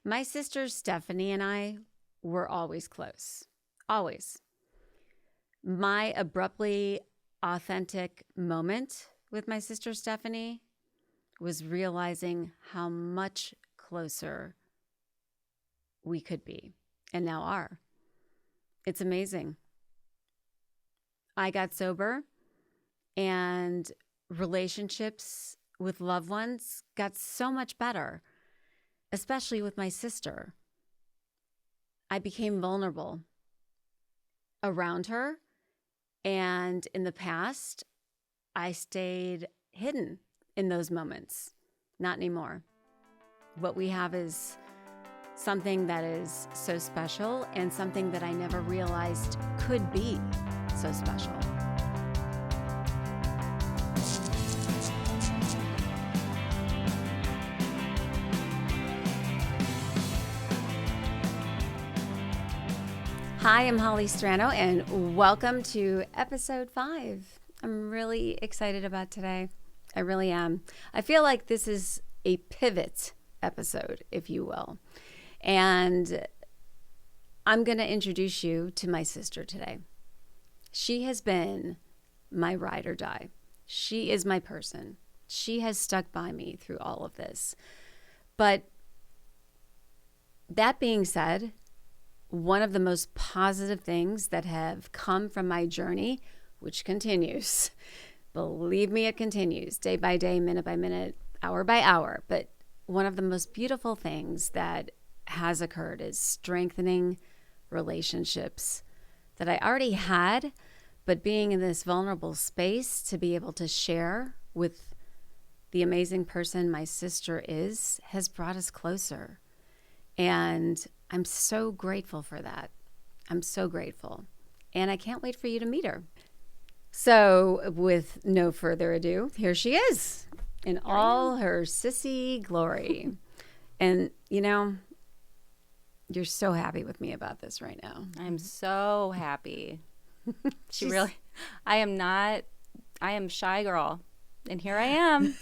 My sister Stephanie and I were always close. Always. My abruptly authentic moment with my sister Stephanie was realizing how much closer we could be and now are. It's amazing. I got sober and relationships with loved ones got so much better, especially with my sister. I became vulnerable around her, and in the past, I stayed hidden in those moments. Not anymore. What we have is something that is so special and something that I never realized could be so special. Hi, I'm Hollie Strano, and welcome to episode 5. I'm really excited about today. I really am. I feel like this is a pivot episode, if you will. And I'm going to introduce you to my sister today. She has been my ride or die. She is my person. She has stuck by me through all of this. But that being said, one of the most positive things that have come from my journey, which continues, believe me, it continues day by day, minute by minute, hour by hour. But one of the most beautiful things that has occurred is strengthening relationships that I already had, but being in this vulnerable space to be able to share with the amazing person my sister is has brought us closer. And I'm so grateful for that. I'm so grateful. And I can't wait for you to meet her. So with no further ado, here she is in all her sissy glory. And, you know, you're so happy with me about this right now. I'm so happy. I am shy girl. And here I am.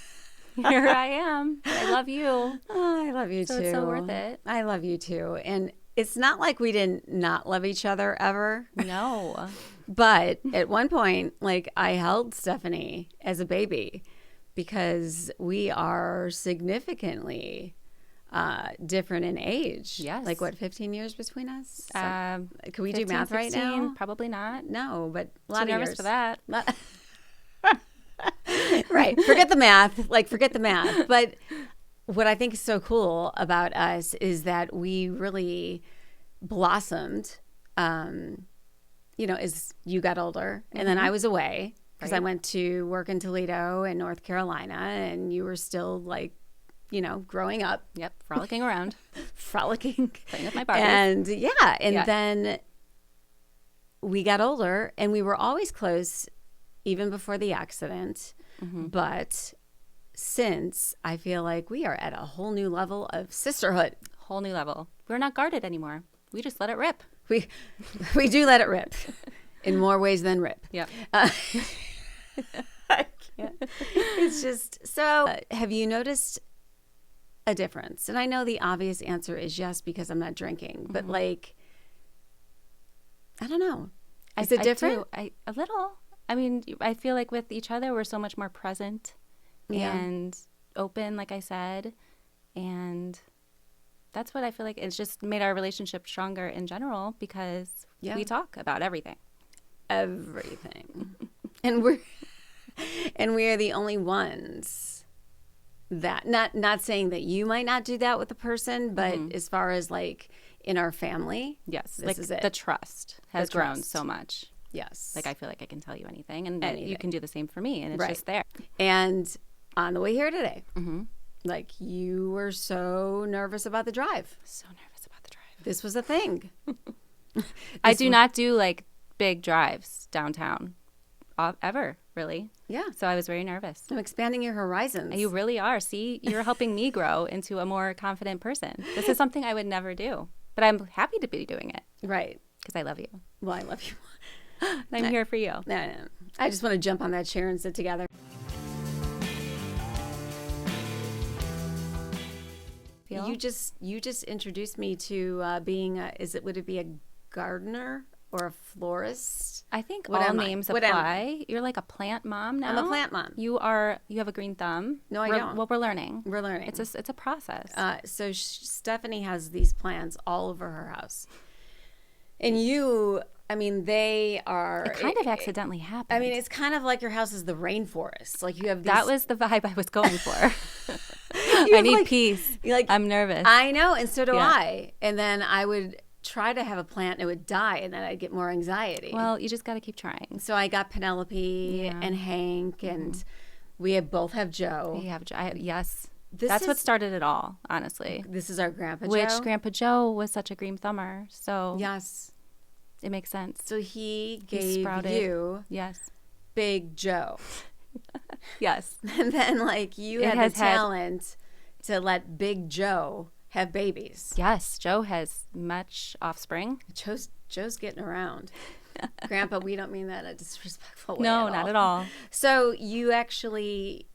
Here I am. I love you. Oh, I love you too. It's so worth it. I love you too. And it's not like we didn't not love each other ever. No. But at one point, like, I held Stephanie as a baby because we are significantly different in age. Yes. Like, what, 15 years between us? So, can we 15, do math 16, right now? Probably not. No, but a lot Too of nervous years. for that. Right. Forget the math. Forget the math. But what I think is so cool about us is that we really blossomed, as you got older. And then I was away because I went to work in Toledo and North Carolina, and you were still growing up. Yep. Frolicking around. Frolicking. Playing with my Barbies. And then we got older, and we were always close even before the accident. Mm-hmm. But since, I feel like we are at a whole new level of sisterhood. Whole new level. We're not guarded anymore. We just let it rip. We do let it rip in more ways than rip. Yep. I can't. It's just so. Have you noticed a difference? And I know the obvious answer is yes, because I'm not drinking. But I don't know. Is it different? A little. I mean, I feel like with each other, we're so much more present and open, like I said. And that's what I feel like. It's just made our relationship stronger in general because we talk about everything. Everything. and we are the only ones that, not saying that you might not do that with a person, but as far as in our family. Yes. This is it. The trust has grown so much. Yes. I feel like I can tell you anything, and you can do the same for me, and it's right. just there. And on the way here today, you were so nervous about the drive. So nervous about the drive. This was a thing. I do not do big drives downtown ever, really. Yeah. So I was very nervous. I'm expanding your horizons. You really are. See, you're helping me grow into a more confident person. This is something I would never do, but I'm happy to be doing it. Right. Because I love you. Well, I love you. I'm here for you. No. I just want to jump on that chair and sit together. you just introduced me to being would it be a gardener or a florist? I think What all am I? names What am I? apply. You're like a plant mom now. I'm a plant mom. You have a green thumb. No, I don't. Well, we're learning. We're learning. It's a process. So Stephanie has these plants all over her house, and you. I mean, they are. It kind of accidentally happened. I mean, it's kind of like your house is the rainforest. Like you have these. That was the vibe I was going for. I need peace. I'm nervous. I know, and so do Yeah. I. And then I would try to have a plant and it would die, and then I'd get more anxiety. Well, you just got to keep trying. So I got Penelope and Hank, and we both have Joe. You have yes. This That's is- what started it all, honestly. This is our Grandpa Joe. Which Grandpa Joe was such a green thumber, so Yes. it makes sense. So he gave sprouted. you Yes. Big Joe. Yes. And then, like, you It had has the talent to let Big Joe have babies. Yes. Joe has much offspring. Joe's getting around. Grandpa, we don't mean that in a disrespectful way. No, not at all. So you actually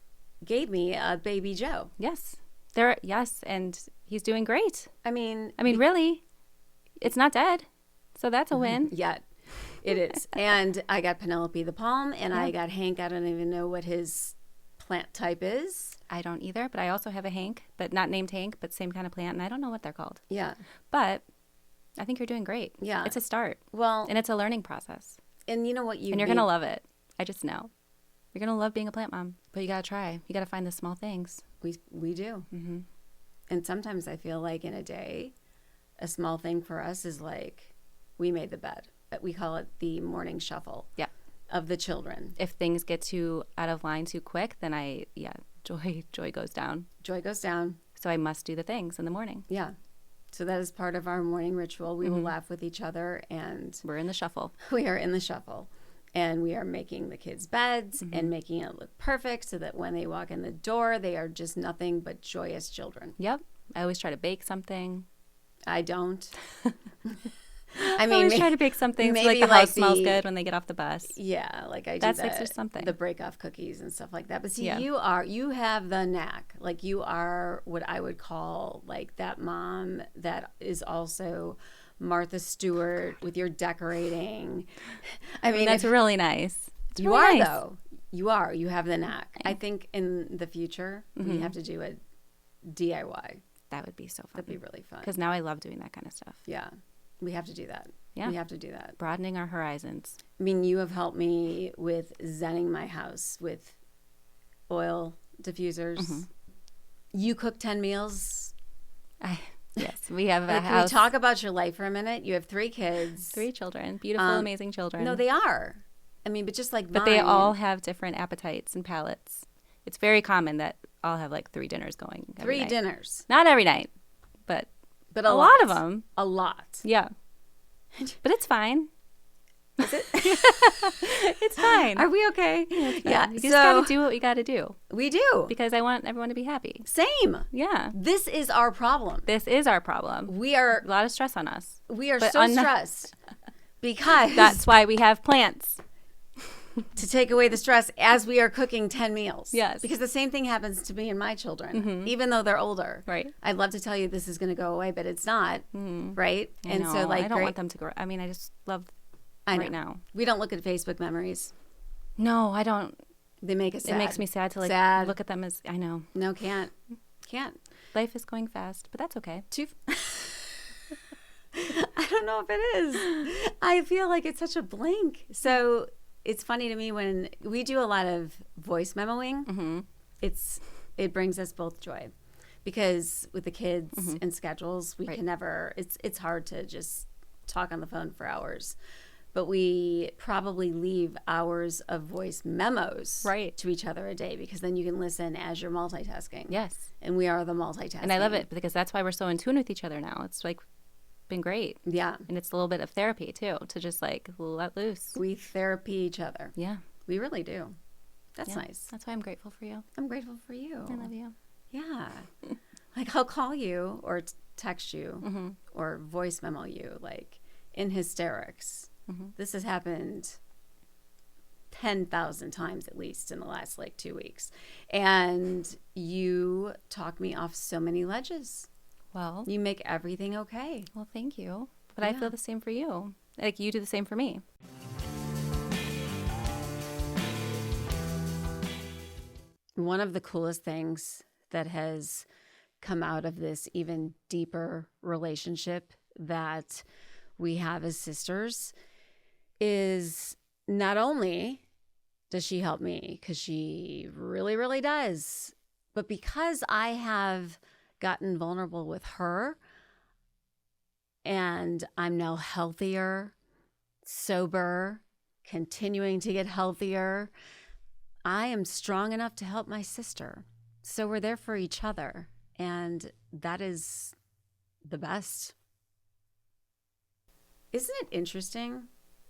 gave me a baby Joe. Yes. Yes, and he's doing great. I mean, Really, it's not dead. So that's a win. yet it is. And I got Penelope the palm, and I got Hank. I don't even know what his plant type is. I don't either, but I also have a Hank, but not named Hank, but same kind of plant, and I don't know what they're called. Yeah. But I think you're doing great. Yeah. It's a start. Well, And it's a learning process. and you know what? And you're going to love it. I just know. You're going to love being a plant mom. But you got to try. You got to find the small things. We do. Mm-hmm. And sometimes I feel like in a day, a small thing for us is like we made the bed. We call it the morning shuffle. Yeah. Of the children. If things get too out of line too quick, then joy goes down. Joy goes down. So I must do the things in the morning. Yeah. So that is part of our morning ritual. We will laugh with each other, and We're in the shuffle. we are in the shuffle. And we are making the kids' beds and making it look perfect so that when they walk in the door, they are just nothing but joyous children. Yep. I always try to bake something. I don't. I always try to bake something so like the house smells good when they get off the bus. Yeah, like I do That's like just something. the break off cookies and stuff like that. But see, Yeah. you have the knack. Like you are what I would call like that mom that is also Martha Stewart with your decorating. I mean, That's really nice. It's you really are nice. though. You are. You have the knack. I think in the future we have to do a DIY. That would be so fun. That'd be really fun. Because now I love doing that kind of stuff. Yeah, we have to do that. Yeah. We have to do that. Broadening our horizons. I mean, you have helped me with zenning my house with oil diffusers. You cook 10 meals. Yes, we have a Can house. we talk about your life for a minute? You have 3 kids. 3 children. Beautiful, amazing children. No, they are. I mean, but just like But mine. they all have different appetites and palates. It's very common that I'll have like 3 dinners going. Every 3 night. dinners. Not every night, but But a a lot of them. A lot. Yeah. But it's fine. Is it? It's fine. Are we okay? Yeah. You just got to do what we got to do we do. because I want everyone to be happy. Same. Yeah. This is our problem. This is our problem. We are A lot of stress on us. But so stressed because That's why we have plants. to take away the stress as we are cooking 10 meals. Yes. Because the same thing happens to me and my children, even though they're older. Right. I'd love to tell you this is going to go away, but it's not. Right? I know. so like I don't want them to grow. I mean, I just love I know. right now. We don't look at Facebook memories. No, I don't. They make us sad. It makes me sad to like Sad. look at them as I know. No, can't. Can't. Life is going fast, but that's okay. Too I don't know if it is. I feel like it's such a blank. So it's funny to me when we do a lot of voice memoing. It brings us both joy because with the kids and schedules, we can never. It's hard to just talk on the phone for hours. But we probably leave hours of voice memos to each other a day because then you can listen as you're multitasking. Yes. And we are the multitasking. And I love it because that's why we're so in tune with each other now. It's like been great. Yeah. And it's a little bit of therapy too, to just like let loose. We therapy each other. Yeah. We really do. That's Yeah. nice. That's why I'm grateful for you. I'm grateful for you. I love you. Yeah. Like I'll call you or text you or voice memo you like in hysterics. This has happened 10,000 times at least in the last like 2 weeks. And you talk me off so many ledges. Well, You make everything okay. well, thank you. But I Yeah. feel the same for you. Like you do the same for me. One of the coolest things that has come out of this even deeper relationship that we have as sisters is not only does she help me, because she really, really does, but because I have gotten vulnerable with her and I'm now healthier, sober, continuing to get healthier, I am strong enough to help my sister. So we're there for each other. And that is the best. Isn't it interesting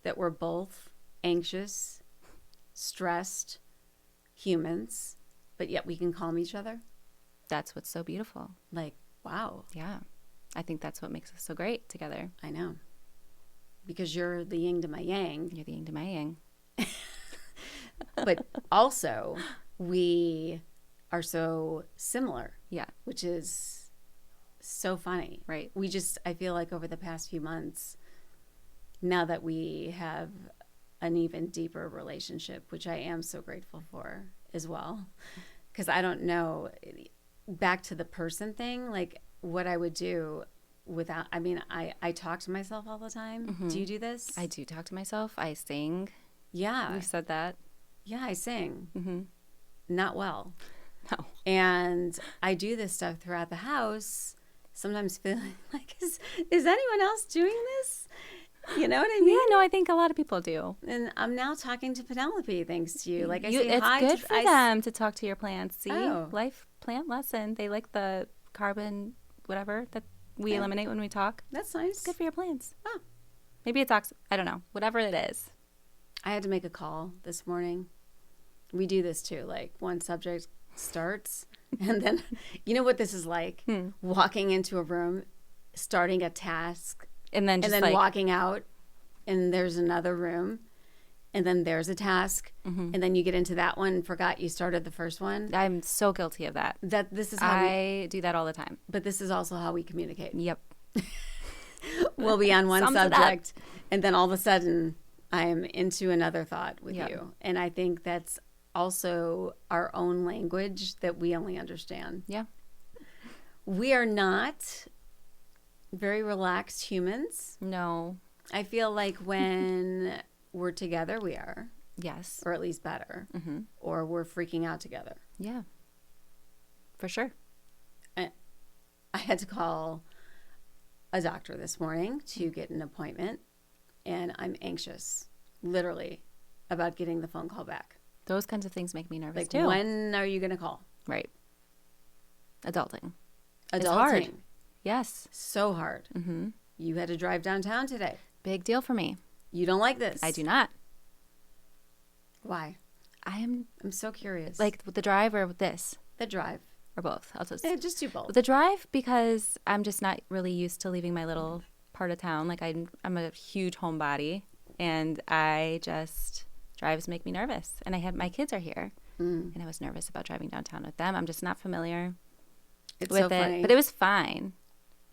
that we're both anxious, stressed humans, but yet we can calm each other? That's what's so beautiful. Like, wow. Yeah. I think that's what makes us so great together. I know. Because you're the yin to my yang. You're the yin to my yang. But also, we are so similar. Yeah. Which is so funny. Right. We just, I feel like over the past few months, now that we have an even deeper relationship, which I am so grateful for as well, because I don't know, back to the person thing, like what I would do without, I mean, I talk to myself all the time. Mm-hmm. Do you do this? I do talk to myself. I sing. Yeah. You said that. Yeah, I sing. Mm-hmm. Not well. No. And I do this stuff throughout the house, sometimes feeling like, is anyone else doing this? You know what I mean? Yeah, no, I think a lot of people do. And I'm now talking to Penelope, thanks to you. Like I say it's hi good to, for them to talk to your plants. See, Oh. life plant lesson. They like the carbon, whatever that we eliminate when we talk. That's nice. It's good for your plants. Oh. Maybe it's I don't know. Whatever it is. I had to make a call this morning. We do this too. Like one subject starts, and then you know what this is like? Walking into a room, starting a task, And then just walking out, and there's another room, and then there's a task, and then you get into that one and forgot you started the first one. I'm so guilty of that. This is how I do that all the time. but this is also how we communicate. Yep. We'll be on one Sums it up. subject, and then all of a sudden I am into another thought with Yep. you. And I think that's also our own language that we only understand. Yeah. We are not very relaxed humans. No. I feel like when we're together, we are, Yes. or at least better, Mm-hmm. or we're freaking out together. Yeah. For sure. I had to call a doctor this morning to get an appointment, and I'm anxious, literally, about getting the phone call back. Those kinds of things make me nervous Like, too. when are you going to call? Right. Adulting. Adulting. It's hard. Yes. So hard. Mm-hmm. You had to drive downtown today. Big deal for me. You don't like this. I do not. Why? I'm so curious. like with the drive or with this the drive. or both. I'll just Just do both. with the drive because I'm just not really used to leaving my little part of town. Like I'm a huge homebody, and I just drives make me nervous. And my kids are here, and I was nervous about driving downtown with them. I'm just not familiar It's with so it, funny. but it was fine.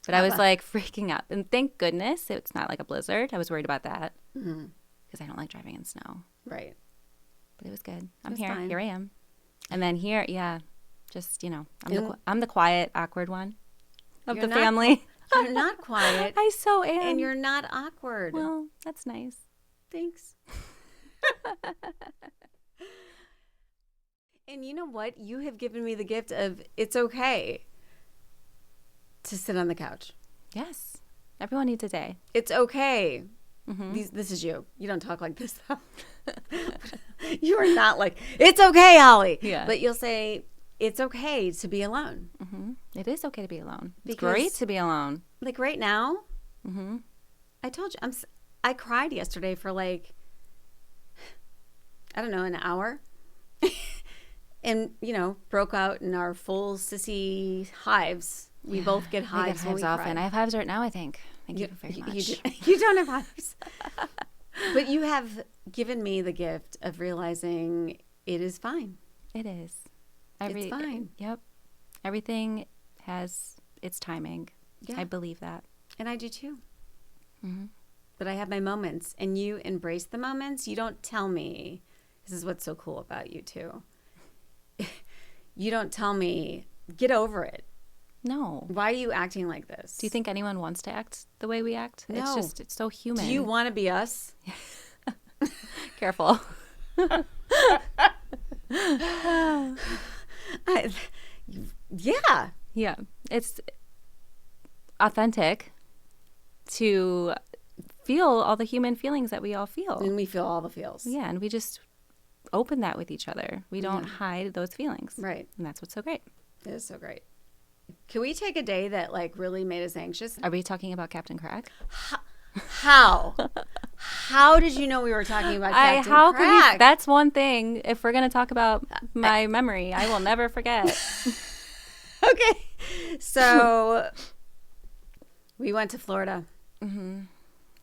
But I was like freaking out, and thank goodness it's not like a blizzard. I was worried about that because I don't like driving in snow. Right. But it was good. I'm was here. fine. Here I am. And then here, yeah, just I'm the quiet, awkward one of You're the not- family. You're not quiet, I so am. and you're not awkward. well, that's nice. Thanks. And you know what? You have given me the gift of it's okay to sit on the couch. Yes, everyone needs a day. It's okay. Mm-hmm. This is you. You don't talk like this, though. You are not like, it's okay, Hollie. Yeah. But you'll say, it's okay to be alone. Mm-hmm. It is okay to be alone. It's Because- great to be alone. Like right now, Mm-hmm. I told you, I cried yesterday for like, I don't know, an hour. And, broke out in our full sissy hives. We both get I get hives when hives we often. cry. I have hives right now, I think. Thank you very much. You don't have hives. But you have given me the gift of realizing it is fine. It is. It's fine. Yep. Everything has its timing. Yeah. I believe that. And I do too. Mm-hmm. But I have my moments, and you embrace the moments. You don't tell me. This is what's so cool about you too. You don't tell me, get over it. No. Why are you acting like this? Do you think anyone wants to act the way we act? No. It's so human. Do you want to be us? Careful. Yeah. Yeah. It's authentic to feel all the human feelings that we all feel. And we feel all the feels. Yeah, and we just open that with each other. We don't hide those feelings. Right. And that's what's so great. It is so great. Can we take a day that like really made us anxious? Are we talking about Captain Crack? How? How did you know we were talking about Captain Crack? That's one thing. If we're going to talk about my memory, I will never forget. Okay. So we went to Florida. Mm-hmm.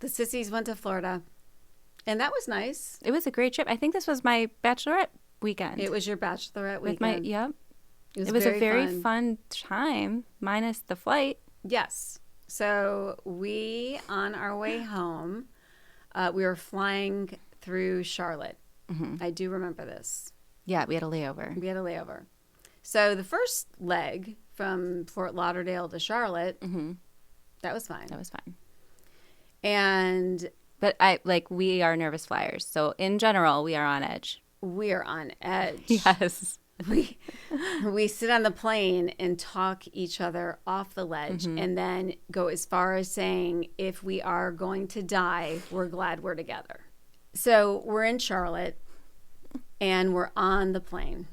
The sissies went to Florida. And that was nice. It was a great trip. I think this was my bachelorette weekend. It was your bachelorette with weekend. Yep. It was a very fun time, minus the flight. Yes. So we, on our way home, we were flying through Charlotte. Mm-hmm. I do remember this. Yeah, we had a layover. We had a layover. So the first leg from Fort Lauderdale to Charlotte, that was fine. That was fine. But we are nervous flyers. So in general, we are on edge. We are on edge. Yes. We sit on the plane and talk each other off the ledge and then go as far as saying, if we are going to die, we're glad we're together. So we're in Charlotte and we're on the plane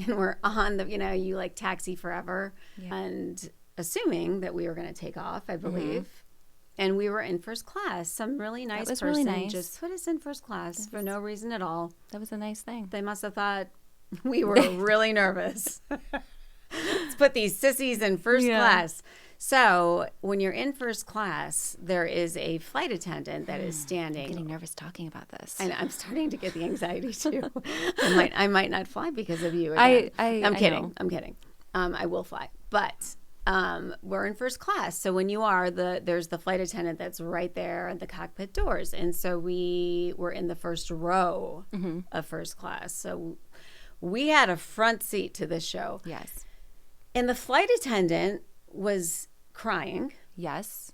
and we're on the, you like taxi forever and assuming that we were going to take off, I believe. And we were in first class. Some really nice person really nice. just put us in first class for no reason at all. That was a nice thing. They must have thought we were really nervous. Let's put these sissies in first class. So when you're in first class, there is a flight attendant that is standing. I'm getting nervous talking about this. And I'm starting to get the anxiety too. I might not fly because of you again. I'm kidding. I'm kidding. I will fly. But we're in first class. So when you are, there's the flight attendant that's right there at the cockpit doors. And so we were in the first row of first class. So we had a front seat to this show. Yes. And the flight attendant was crying. Yes.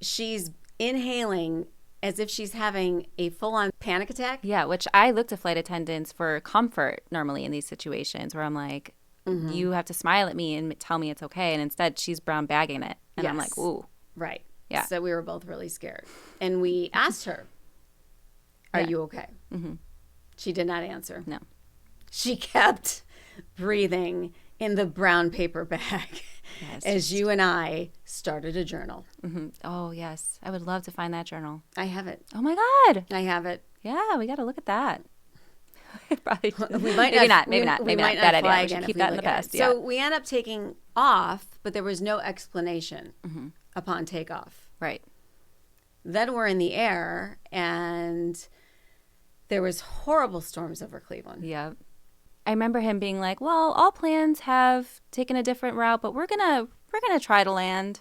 She's inhaling as if she's having a full-on panic attack. Yeah, which I look to flight attendants for comfort normally in these situations where I'm like, you have to smile at me and tell me it's okay. And instead, she's brown bagging it. And I'm like, ooh. Right. Yeah. So we were both really scared. And we asked her, are you okay? Mm-hmm. She did not answer. No. She kept breathing in the brown paper bag as you and I started a journal. Mm-hmm. Oh, yes. I would love to find that journal. I have it. Oh, my God. I have it. Yeah, we got to look at that. Probably. We might maybe not. Maybe not. Bad idea. We should keep that in the past. Yeah. So we end up taking off, but there was no explanation upon takeoff. Right. Then we're in the air, and there was horrible storms over Cleveland. Yeah. I remember him being like, well, all plans have taken a different route, but we're gonna try to land.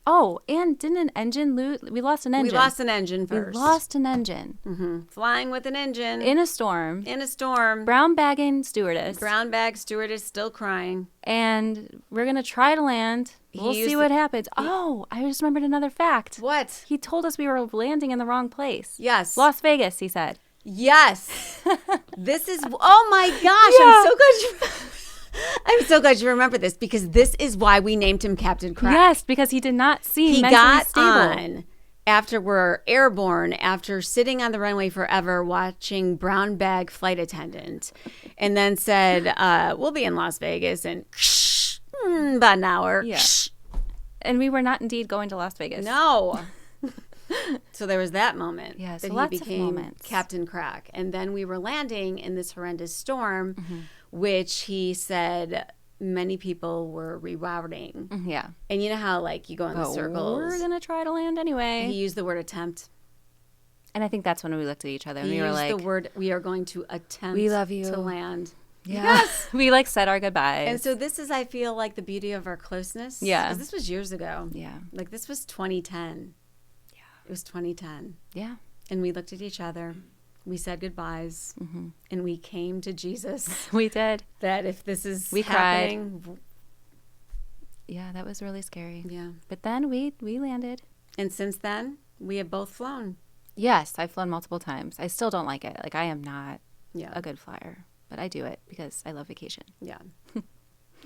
Oh, and didn't an engine lose? We lost an engine. We lost an engine first. We lost an engine. Mm-hmm. Flying with an engine. In a storm. Brown bagging stewardess. Brown bag stewardess still crying. And we're going to try to land. We'll see what happens. I just remembered another fact. What? He told us we were landing in the wrong place. Yes. Las Vegas, he said. Yes. This is, oh my gosh, Yeah. I'm so glad you remember this because this is why we named him Captain Crack. Yes, because he did not seem he mentally got stable. On after we're airborne, after sitting on the runway forever watching brown bag flight attendant, and then said, we'll be in Las Vegas in about an hour. Yeah. And we were not indeed going to Las Vegas. No. So there was that moment yeah, so that lots he became of moments. Captain Crack. And then we were landing in this horrendous storm, which he said many people were rerouting. Yeah. And you know how like you go in the circles. We're going to try to land anyway. He used the word attempt. And I think that's when we looked at each other and He we were used like, the word, we are going to attempt we love you to land. Yeah. Yes. We like said our goodbyes. And so this is, I feel like, the beauty of our closeness. Yeah. Because this was years ago. Yeah. Like this was 2010. Yeah. It was 2010. Yeah. And we looked at each other. We said goodbyes. Mm-hmm. And we came to Jesus. We did. That if this is We happening. Yeah, that was really scary. Yeah. But then we landed. And since then, we have both flown. Yes, I've flown multiple times. I still don't like it. Like, I am not Yeah. a good flyer, but I do it because I love vacation. Yeah.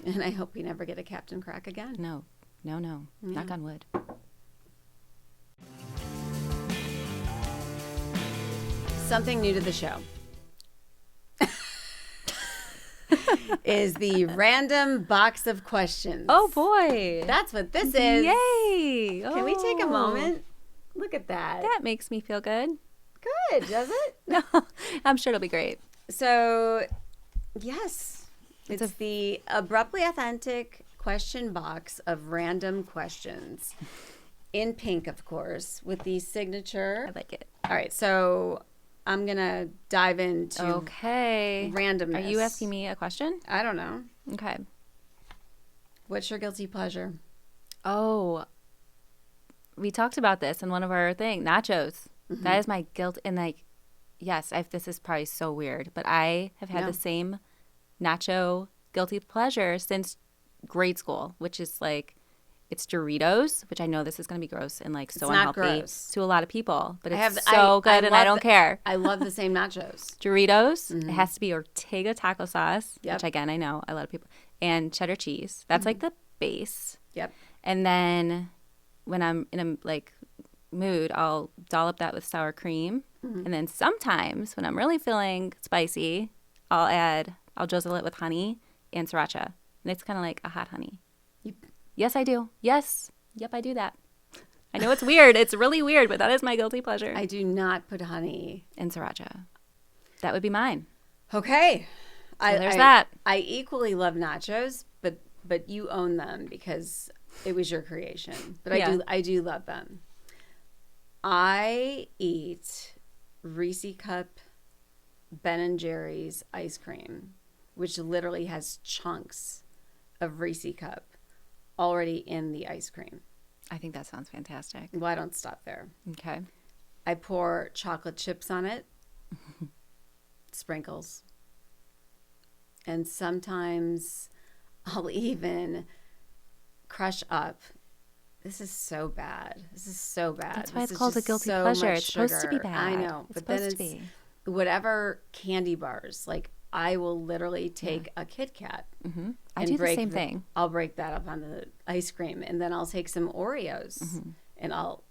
And I hope we never get a Captain Crack again. No. Yeah. Knock on wood. Something new to the show is the random box of questions. Oh, boy. That's what this is. Yay. Can we take a Oh. moment? Look at that. That makes me feel good. Good, does it? No, I'm sure it'll be great. So, yes, it's the Abruptly Authentic question box of random questions. In pink, of course, with the signature. I like it. All right, so I'm going to dive into Okay. randomness. Are you asking me a question? I don't know. Okay. What's your guilty pleasure? Oh, we talked about this in one of our nachos. Mm-hmm. That is my guilt. And like, yes, this is probably so weird, but I have had No. the same nacho guilty pleasure since grade school, which is like, it's Doritos, which I know this is going to be gross and like so It's not unhealthy gross. to a lot of people, but I it's have- so I good and I love don't care. I love the same nachos. Doritos, Mhm. it has to be Ortega taco sauce, Yep. which again, I know a lot of people, and cheddar cheese. That's like the base. Yep. And then when I'm in a like mood, I'll dollop that with sour cream. Mhm. And then sometimes when I'm really feeling spicy, I'll drizzle it with honey and sriracha. And it's kind of like a hot honey. You- Yes, I do. Yes. Yep, I do that. I know it's weird. It's really weird, but that is my guilty pleasure. I do not put honey. And sriracha. That would be mine. Okay. So there's that. I equally love nachos, but you own them because it was your creation. But Yeah. I do love them. I eat Reese Cup Ben and Jerry's ice cream, which literally has chunks of Reese Cup already in the ice cream. I think that sounds fantastic. Well, I don't stop there. Okay. I pour chocolate chips on it, sprinkles. And sometimes I'll even crush up. This is so bad. This is so bad. That's why This it's is called a just guilty so pleasure. much It's supposed to be sugar. bad. I know. It's But then supposed to it's be. whatever candy bars. Like I will literally take a Kit Kat. Mm-hmm. I and do the break same thing. I'll break that up on the ice cream. And then I'll take some Oreos Mm-hmm. and I'll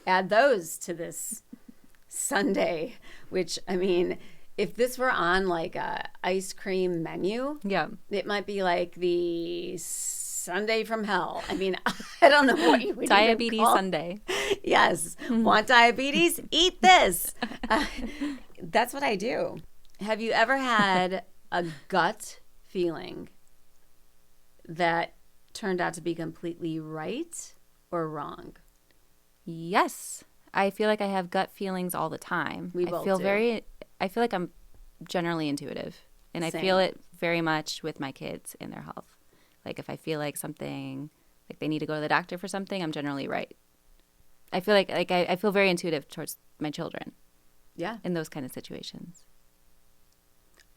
add those to this sundae, which, I mean, if this were on like a ice cream menu, Yeah. it might be like the Sunday from hell. I mean, I don't know what you would even Diabetes call- Sunday. Yes. Want diabetes? Eat this. That's what I do. Have you ever had a gut feeling that turned out to be completely right or wrong? Yes. I feel like I have gut feelings all the time. We I both feel do. I feel like I'm generally intuitive. And I feel Same. it very much with my kids and their health. Like if I feel like something, like they need to go to the doctor for something, I'm generally right. I feel like I feel very intuitive towards my children Yeah. in those kind of situations.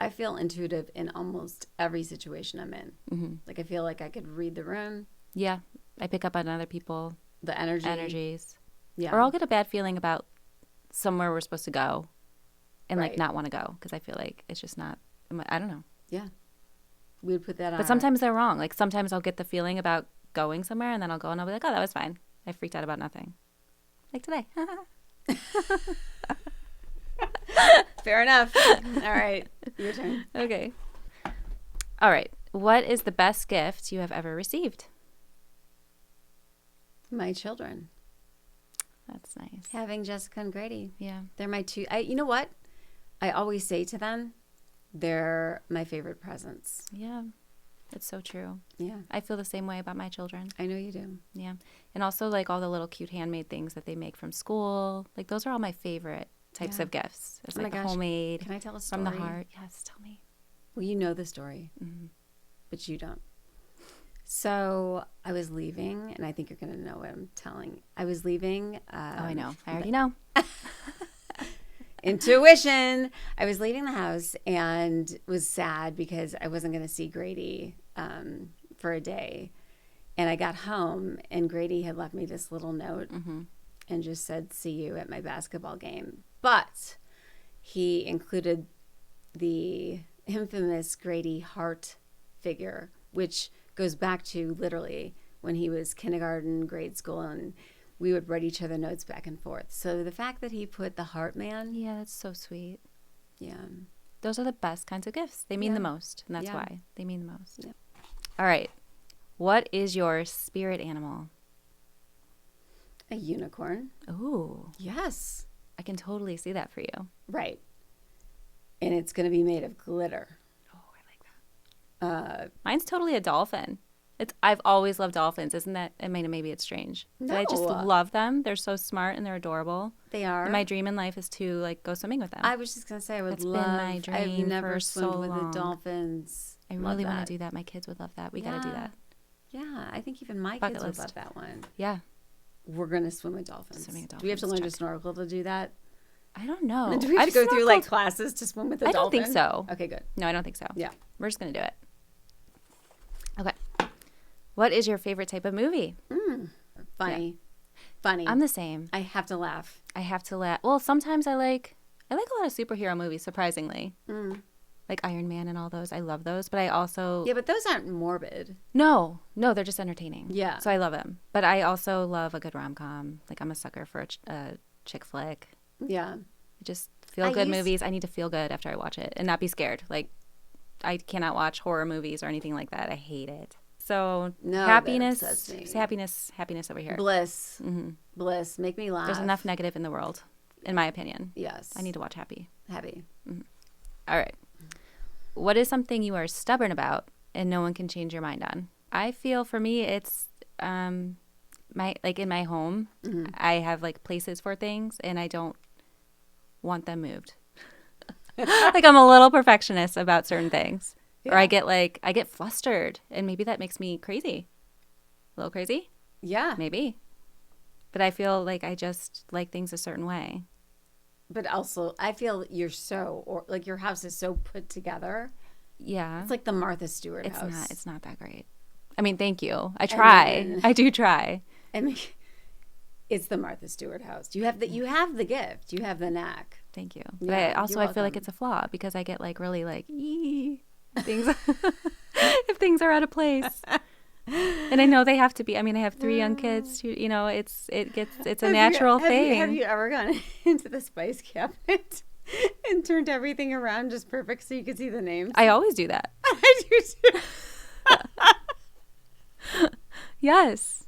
I feel intuitive in almost every situation I'm in. Mm-hmm. Like I feel like I could read the room, Yeah. I pick up on other people, the energies. Yeah. Or I'll get a bad feeling about somewhere we're supposed to go and like Right. not want to go because I feel like it's just not, I don't know. We would put that on. But sometimes they're wrong. Like sometimes I'll get the feeling about going somewhere and then I'll go and I'll be like, oh, that was fine. I freaked out about nothing. Like today. Fair enough. All right. Your turn. Okay. All right. What is the best gift you have ever received? My children. That's nice. Having Jessica and Grady. Yeah. They're my two. You know what? I always say to them, they're my favorite presents. Yeah. It's so true. Yeah. I feel the same way about my children. I know you do. Yeah. And also like all the little cute handmade things that they make from school. Like those are all my favorite types Yeah. of gifts. It's Oh my like gosh. homemade Can I tell a story? from the heart. Yes, tell me. Well, you know the story, but you don't. So I was leaving, and I think you're going to know what I'm telling. I was leaving. I know. I already know. Intuition. I was leaving the house and was sad because I wasn't going to see Grady for a day. And I got home, and Grady had left me this little note and just said, "See you at my basketball game." But he included the infamous Grady heart figure, which goes back to literally when he was kindergarten, grade school, and we would write each other notes back and forth. So the fact that he put the heart man. Yeah, that's so sweet. Yeah. Those are the best kinds of gifts. They mean the most, and that's why they mean the most. Yeah. All right. What is your spirit animal? A unicorn. Ooh. Yes. I can totally see that for you. Right. And it's going to be made of glitter. Oh, I like that. Mine's totally a dolphin. I've always loved dolphins. Isn't that, I mean, maybe it's strange. No. But I just love them. They're so smart and they're adorable. They are. And my dream in life is to like go swimming with them. I was just going to say, I would That's love. been my dream I've never for swum so with long. the dolphins. I really want to do that. My kids would love that. We got to do that. Yeah, I think even my Bucket kids list. would love that one. Yeah. We're going to swim with dolphins. Swimming with Do we have to learn dolphins, to snorkel to do that? I don't know. And do we have to go through like classes to swim with a dolphin? I don't think so. Okay, good. No, I don't think so. Yeah. We're just going to do it. Okay. What is your favorite type of movie? Funny. Yeah. Funny. I'm the same. I have to laugh. I have to laugh. Well, sometimes I like a lot of superhero movies, surprisingly. Like Iron Man and all those. I love those. But I also... Yeah, but those aren't morbid. No, they're just entertaining. Yeah. So I love them. But I also love a good rom-com. Like I'm a sucker for a chick flick. Yeah. Just feel good movies. I need to feel good after I watch it and not be scared. Like I cannot watch horror movies or anything like that. I hate it. So happiness over here. Bliss. Bliss. Make me laugh. There's enough negative in the world, in my opinion. Yes. I need to watch happy. Happy. All right. What is something you are stubborn about and no one can change your mind on? I feel for me it's in my home, I have like places for things and I don't want them moved. Like I'm a little perfectionist about certain things. Yeah. Or I get flustered and maybe that makes me crazy. A little crazy? Yeah. Maybe. But I feel like I just like things a certain way. But also, I feel your house is so put together. Yeah. It's like the Martha Stewart house. It's not that great. I mean, thank you. I try. I do try. I mean, it's the Martha Stewart house. You have the gift. You have the knack. Thank you. Yeah, but I feel like it's a flaw because I get like really like things if things are out of place. And I know they have to be. I mean, I have 3 young kids. It's a natural thing. Have you ever gone into the spice cabinet and turned everything around just perfect so you could see the names? I always do that. I do too. Yes.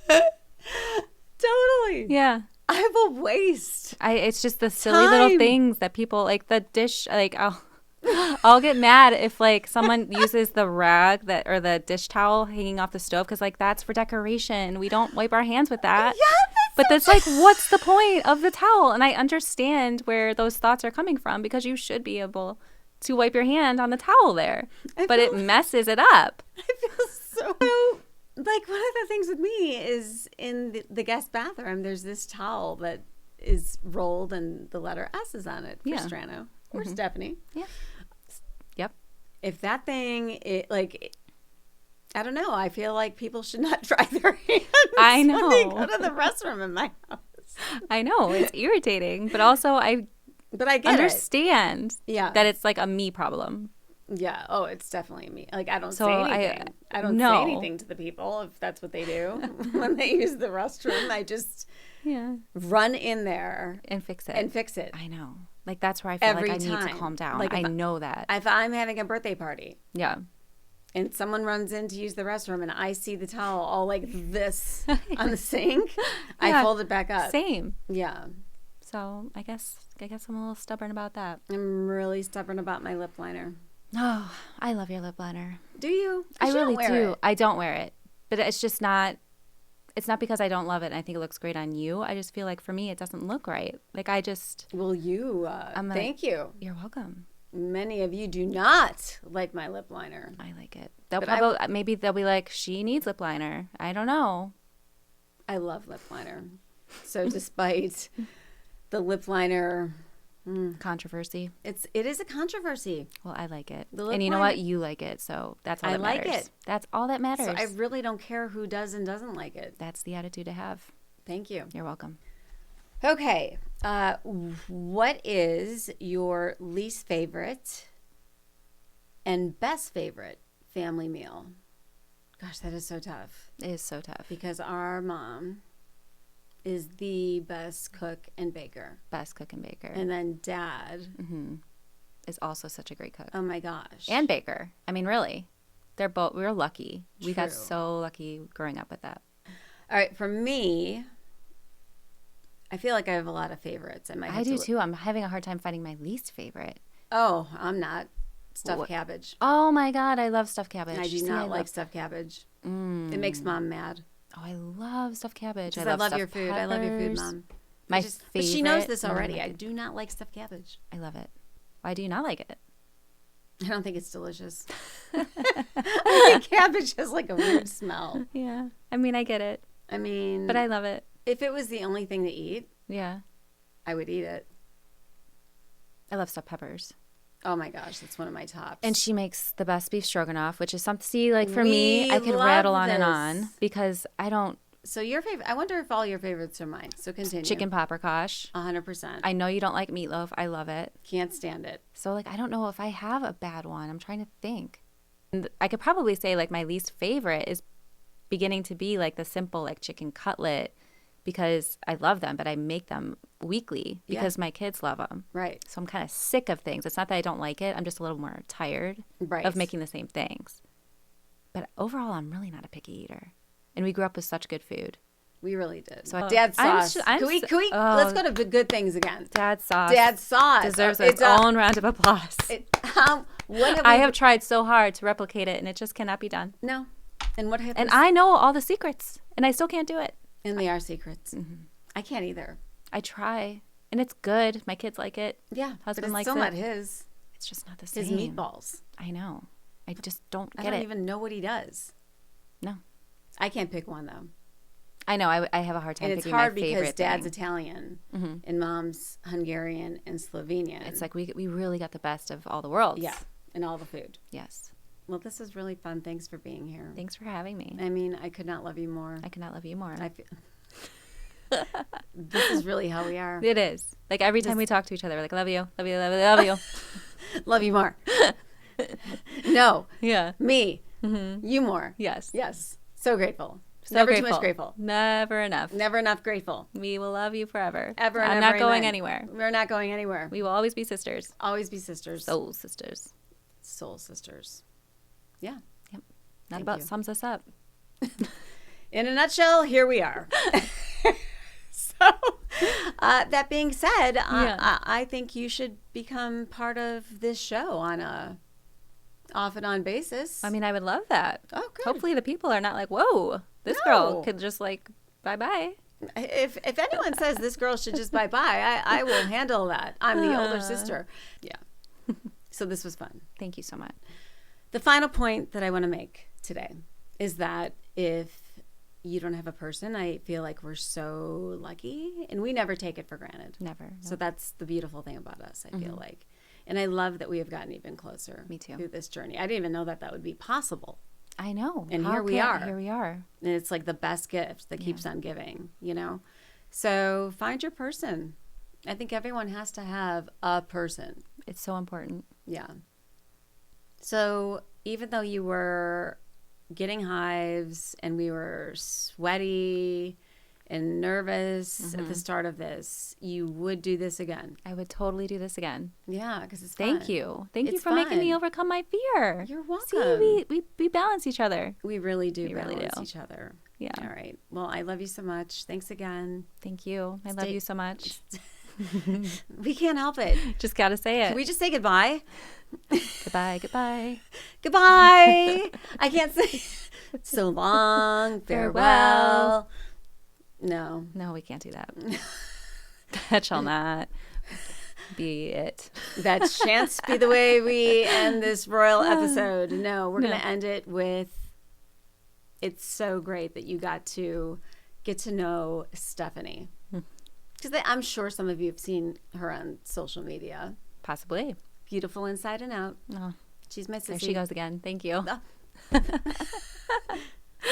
Totally. Yeah. I have a waste. It's just the silly little things that people like the dish. Like I'll get mad if like someone uses the rag or the dish towel hanging off the stove because like that's for decoration. We don't wipe our hands with that. Yeah, but that's like what's the point of the towel? And I understand where those thoughts are coming from because you should be able to wipe your hand on the towel there. But it messes it up. I feel so like one of the things with me is in the guest bathroom. There's this towel that is rolled and the letter S is on it for Strano or Stephanie. Yeah. Yep. If that thing, I don't know. I feel like people should not dry their hands. I know. When they go to the restroom in my house. I know. It's irritating. But also I understand that it's like a me problem. Yeah. Oh, it's definitely me. Like I don't say anything. I don't say anything to the people if that's what they do when they use the restroom. I just run in there and fix it. I know. Like that's where I feel like I need to calm down. Like I know that. If I'm having a birthday party. Yeah. And someone runs in to use the restroom and I see the towel all like this on the sink, I fold it back up. Same. Yeah. So I guess I'm a little stubborn about that. I'm really stubborn about my lip liner. Oh, I love your lip liner. Do you? I really do. I don't wear it. But it's just not, it's not because I don't love it and I think it looks great on you. I just feel like for me, it doesn't look right. Like I just. Well, thank you. You're welcome. Many of you do not like my lip liner. I like it. Maybe they'll be like, she needs lip liner. I don't know. I love lip liner. So despite the lip liner controversy, it is a controversy. Well, I like it. And you know what? You like it. So that's all that matters. I like it. That's all that matters. So I really don't care who does and doesn't like it. That's the attitude to have. Thank you. You're welcome. Okay. What is your least favorite and best favorite family meal? Gosh, that is so tough. It is so tough. Because our mom is the best cook and baker. Best cook and baker. And then dad is also such a great cook. Oh my gosh. And baker. I mean, really. We were lucky. True. We got so lucky growing up with that. All right. For me, I feel like I have a lot of favorites. I do too. I'm having a hard time finding my least favorite. Oh, I'm not. Stuffed cabbage. Oh my God, I love stuffed cabbage. I do not like stuffed cabbage. It makes Mom mad. Oh, I love stuffed cabbage. I love your food. I love your food, Mom. My favorite. But she knows this already. I do not like stuffed cabbage. I love it. Why do you not like it? I don't think it's delicious. I think cabbage has like a weird smell. Yeah. I mean, I get it. But I love it. If it was the only thing to eat, yeah, I would eat it. I love stuffed peppers. Oh my gosh, that's one of my tops. And she makes the best beef stroganoff, which is something, see, like for me, I could rattle on and on because I don't. So your favorite, I wonder if all your favorites are mine. So continue. Chicken paprikash. 100%. I know you don't like meatloaf. I love it. Can't stand it. So like, I don't know if I have a bad one. I'm trying to think. And I could probably say like my least favorite is beginning to be like the simple like chicken cutlet because I love them, but I make them weekly because my kids love them. Right. So I'm kind of sick of things. It's not that I don't like it. I'm just a little more tired of making the same things. But overall, I'm really not a picky eater. And we grew up with such good food. We really did. So Dad's sauce. Can we let's go to the good things again. Dad's sauce. Dad's sauce deserves its own round of applause. I have tried so hard to replicate it, and it just cannot be done. No. And what happens? And I know all the secrets, and I still can't do it. And they are secrets. I can't either. I try, and it's good. My kids like it. Yeah, husband likes it. It's still not his. It's just not the same. His meatballs. I know. I just don't get it. I don't even know what he does. No. I can't pick one though. I know. I have a hard time picking my favorite thing. And it's hard because Dad's Italian and Mom's Hungarian and Slovenian. It's like we really got the best of all the worlds. Yeah, and all the food. Yes. Well, this is really fun. Thanks for being here. Thanks for having me. I mean, I could not love you more. I could not love you more. I feel this is really how we are. It is. Like every time we talk to each other, we're like, love you, love you, love you, love you. Love you more. No. Yeah. Me. You more. Yes. Yes. So grateful. So Never grateful. too much grateful. Never enough. Never enough grateful. We will love you forever. Ever and I'm ever not going amen. anywhere. We're not going anywhere. We will always be sisters. Always be sisters. Soul sisters. Soul sisters. Yeah. Yep. That about sums us up. In a nutshell, here we are. So, that being said, I think you should become part of this show on a off and on basis. I mean, I would love that. Oh, good. Hopefully the people are not like, whoa, this girl could just like, bye-bye. If anyone says this girl should just bye-bye, I will handle that. I'm the older sister. Yeah. So this was fun. Thank you so much. The final point that I want to make today is that if you don't have a person, I feel like we're so lucky, and we never take it for granted. Never. No. So that's the beautiful thing about us, I feel like. And I love that we have gotten even closer. Me too. Through this journey. I didn't even know that would be possible. I know. And here we are. Here we are. And it's like the best gift that keeps on giving, you know? So find your person. I think everyone has to have a person. It's so important. Yeah. So even though you were getting hives and we were sweaty and nervous at the start of this, you would do this again. I would totally do this again. Yeah, because it's fun. Thank you. Thank you for making me overcome my fear. You're welcome. See, we balance each other. We really do we balance really do. each other. Yeah. All right. Well, I love you so much. Thanks again. Thank you. I love you so much. We can't help it. Just got to say it. Can we just say goodbye? Goodbye, goodbye. Goodbye. I can't say so long. Farewell. No. No, we can't do that. That shall not. be it. That shan't be the way we end this royal episode. No, we're going to end it with, it's so great that you got to get to know Stephanie. Because I'm sure some of you have seen her on social media. Possibly. Beautiful inside and out. Oh, she's my sissy. there she goes again. Thank you.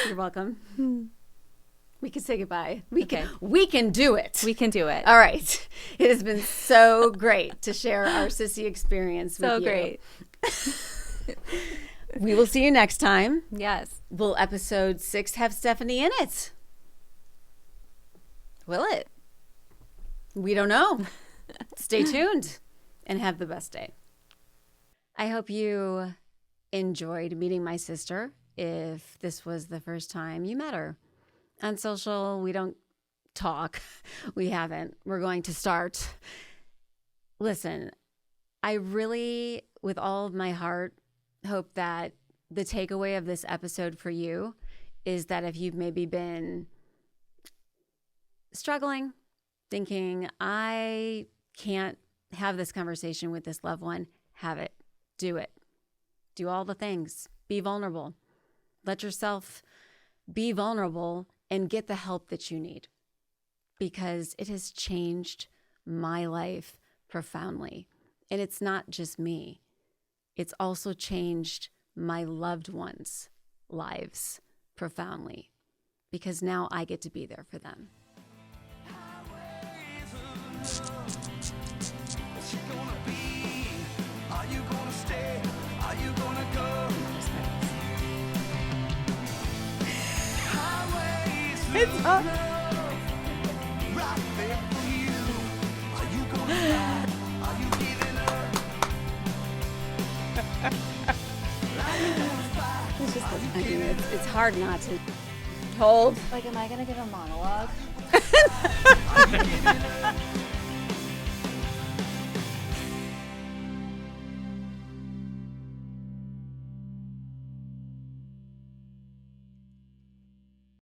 You're welcome. We can say goodbye. We can do it. We can do it. All right. It has been so great to share our sissy experience with you. So great. We will see you next time. Yes. Will episode 6 have Stephanie in it? Will it? We don't know. Stay tuned and have the best day. I hope you enjoyed meeting my sister. If this was the first time you met her on social, we don't talk. We haven't. We're going to start. Listen, I really, with all of my heart, hope that the takeaway of this episode for you is that if you've maybe been struggling, thinking, I can't have this conversation with this loved one, have it. Do it. Do all the things. Be vulnerable. Let yourself be vulnerable and get the help that you need, because it has changed my life profoundly. And it's not just me. It's also changed my loved ones' lives profoundly, because now I get to be there for them. What's it gonna be? Are you gonna stay? Are you gonna go? It's up. Right there for you. Are you gonna stop? Are you giving up? It's just, I mean, it's hard not to hold. Like, am I gonna give a monologue?